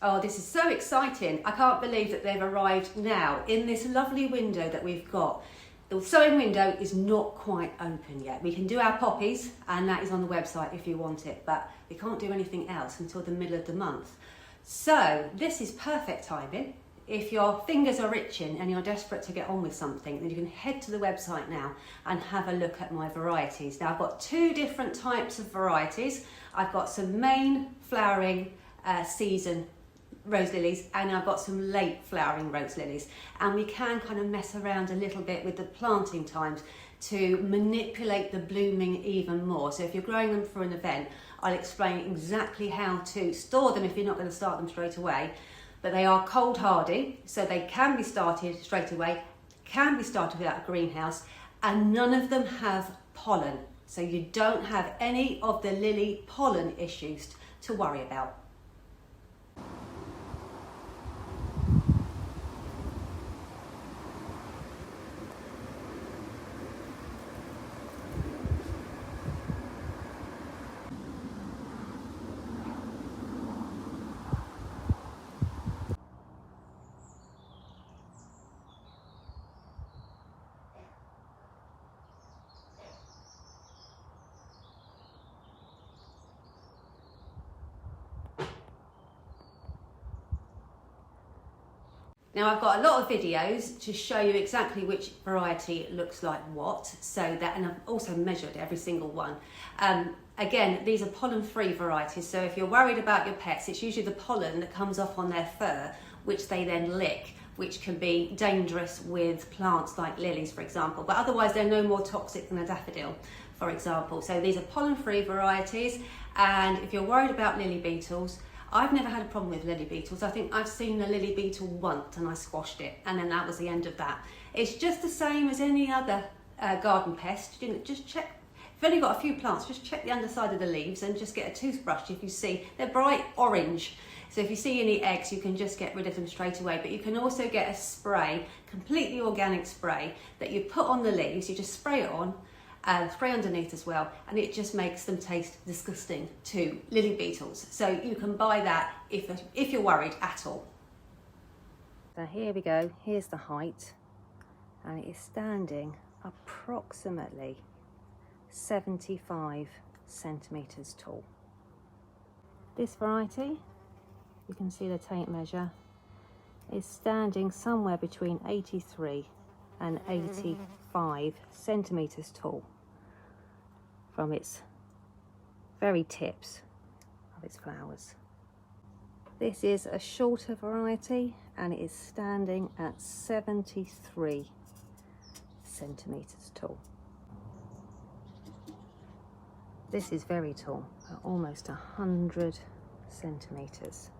Oh, this is so exciting. I can't believe that they've arrived now in this lovely window that we've got. The sewing window is not quite open yet. We can do our poppies, and that is on the website if you want it, but we can't do anything else until the middle of the month. So this is perfect timing. If your fingers are itching and you're desperate to get on with something, then you can head to the website now and have a look at my varieties. Now I've got two different types of varieties. I've got some main flowering season rose lilies, and I've got some late flowering rose lilies, and we can kind of mess around a little bit with the planting times to manipulate the blooming even more. So if you're growing them for an event, I'll explain exactly how to store them if you're not going to start them straight away. But they are cold hardy, so they can be started straight away, can be started without a greenhouse, and none of them have pollen. So you don't have any of the lily pollen issues to worry about. Now I've got a lot of videos to show you exactly which variety looks like what, so that, and I've also measured every single one. Again, these are pollen-free varieties, so if you're worried about your pets, it's usually the pollen that comes off on their fur, which they then lick, which can be dangerous with plants like lilies, for example. But otherwise, they're no more toxic than a daffodil, for example. So these are pollen-free varieties, and if you're worried about lily beetles, I've never had a problem with lily beetles. I think I've seen a lily beetle once and I squashed it, and then that was the end of that. It's just the same as any other garden pest. You know, just check, if you've only got a few plants, just check the underside of the leaves and just get a toothbrush if you see, they're bright orange. So if you see any eggs, you can just get rid of them straight away. But you can also get a spray, completely organic spray, that you put on the leaves, you just spray it on, spray underneath as well, and it just makes them taste disgusting to lily beetles. So you can buy that if you're worried at all. So here we go, here's the height, and it is standing approximately 75 centimetres tall. This variety, you can see the tape measure, is standing somewhere between 83 and 85 centimetres tall from its very tips of its flowers. This is a shorter variety, and it is standing at 73 centimetres tall. This is very tall, at almost 100 centimetres.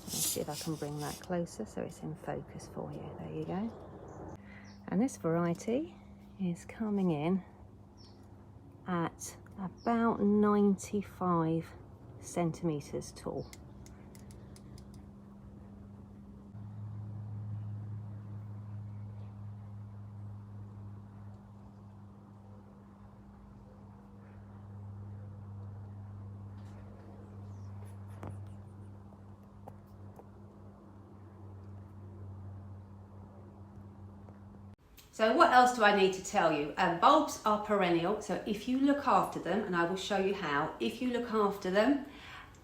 Let's see if I can bring that closer so it's in focus for you. There you go. And this variety is coming in at about 95 centimetres tall. So what else do I need to tell you? Bulbs are perennial, so if you look after them, and I will show you how, if you look after them,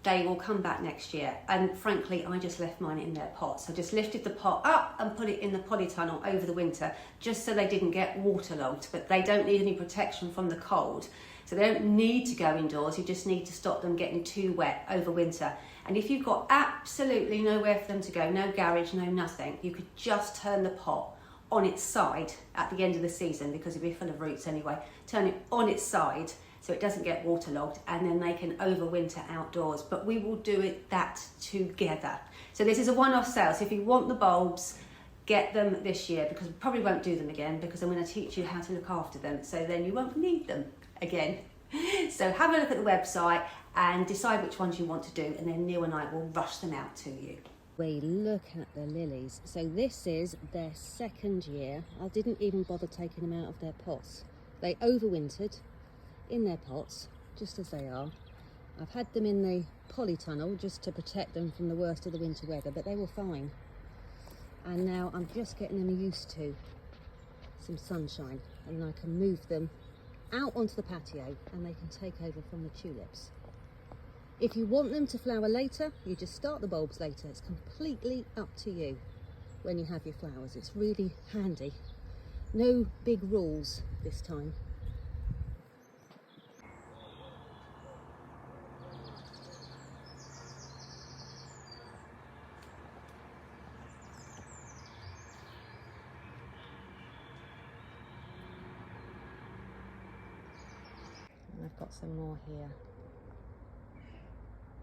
they will come back next year. And frankly, I just left mine in their pots. I just lifted the pot up and put it in the polytunnel over the winter, just so they didn't get waterlogged, but they don't need any protection from the cold. So they don't need to go indoors, you just need to stop them getting too wet over winter. And if you've got absolutely nowhere for them to go, no garage, no nothing, you could just turn the pot on its side at the end of the season, because it'll be full of roots anyway. Turn it on its side so it doesn't get waterlogged, and then they can overwinter outdoors. But we will do that together. So this is a one-off sale. So if you want the bulbs, get them this year, because we probably won't do them again, because I'm going to teach you how to look after them, so then you won't need them again. So have a look at the website and decide which ones you want to do, and then Neil and I will rush them out to you. We look at the lilies. So this is their second year. I didn't even bother taking them out of their pots. They overwintered in their pots, just as they are. I've had them in the polytunnel just to protect them from the worst of the winter weather, but they were fine. And now I'm just getting them used to some sunshine, and then I can move them out onto the patio and they can take over from the tulips. If you want them to flower later, you just start the bulbs later. It's completely up to you when you have your flowers. It's really handy. No big rules this time. And I've got some more here,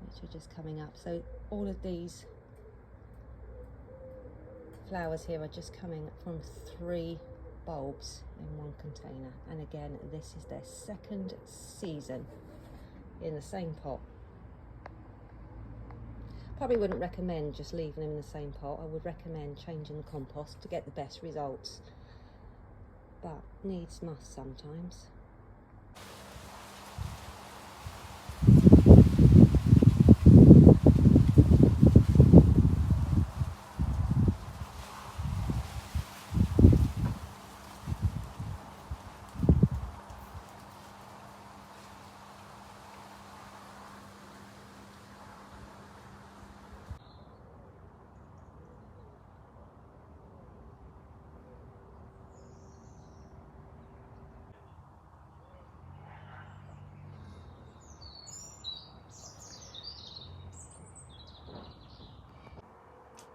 which are just coming up. So all of these flowers here are just coming from 3 bulbs in 1 container, and again this is their 2nd season in the same pot. Probably wouldn't recommend just leaving them in the same pot. I would recommend changing the compost to get the best results, but needs must sometimes.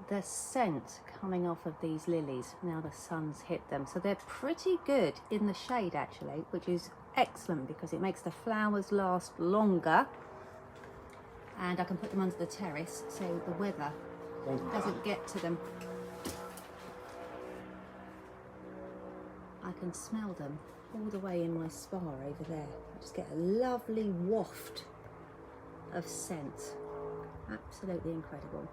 The scent coming off of these lilies now the sun's hit them, so they're pretty good in the shade actually, which is excellent because it makes the flowers last longer, and I can put them under the terrace so the weather doesn't get to them. I can smell them all the way in my spa over there. I just get a lovely waft of scent. Absolutely incredible.